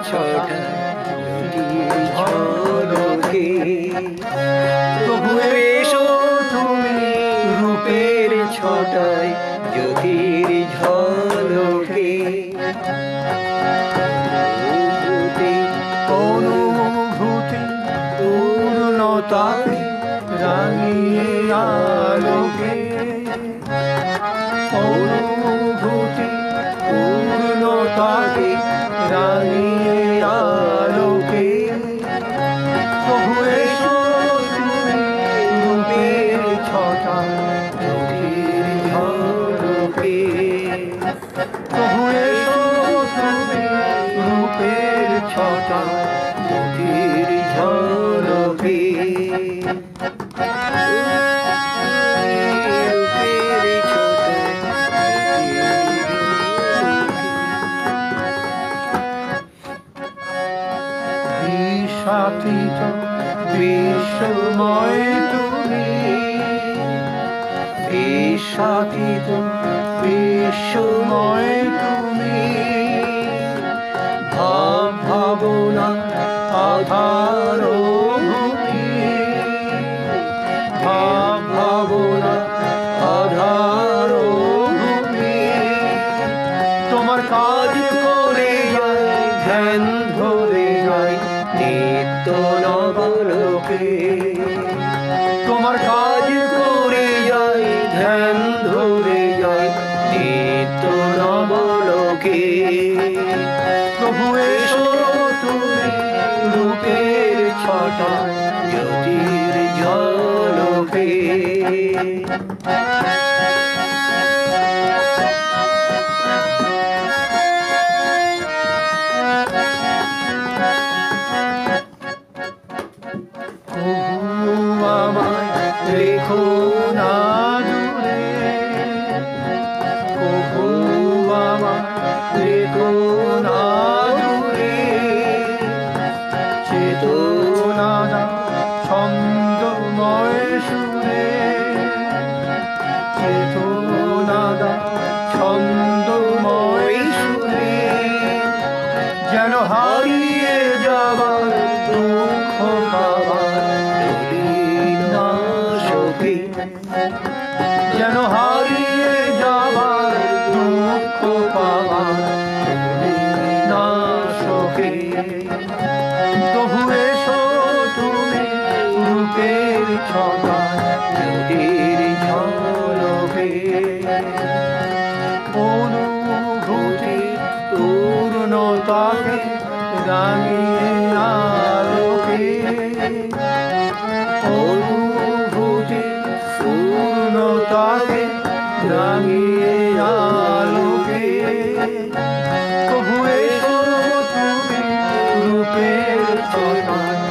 ছটা ঝলকে প্রভু এসো তুমি রূপের ছটায় জ্যোতির ঝলকে অনুভূতি পূর্ণতাকে রাঙিয়ে আলোকে অনুভূতি পূর্ণতাকে রাঙিয়ে আলোকে প্রভু এসো তুমি রূপের ছটায় জ্যোতির ঝলকে প্রভু এসো তুমি রূপের ছটায় জ্যোতির ঝলকে সাথিত বিশ্বময় তুমি সাথিত বিশ্বময় তুমি ভাব ভাবনা আধার ভূমি ভাব ভাবনা আধার ভূমি তোমার কাজ করে যায় ধ্যান ধরে যায় নিত্য নবলোকে তোমার কাজ করে যায় ধ্যান ধরে যায় নিত্য নবলোকে প্রভু এসো তুমি রূপের ছটায় জ্যোতির ঝলকে রেখো না দূরে প্রভু আমায় রেখো না দূরে চেতনা ছন্দময় সুরে চেতনা ছন্দময় সুরে যেন হারিয়ে যাবার দুঃখ পাবার যেন হারিয়ে যাবার দুঃখ পাবার না শোকে প্রভু এসো তুমি রূপের ছটায় জ্যোতির ঝলকে অনুভূতি পূর্ণতাকে রাঙিয়ে আলোকে অনুভূতি পূর্ণতাকে রাঙিয়ে আলোকে প্রভু এসো তুমি রূপের ছটায়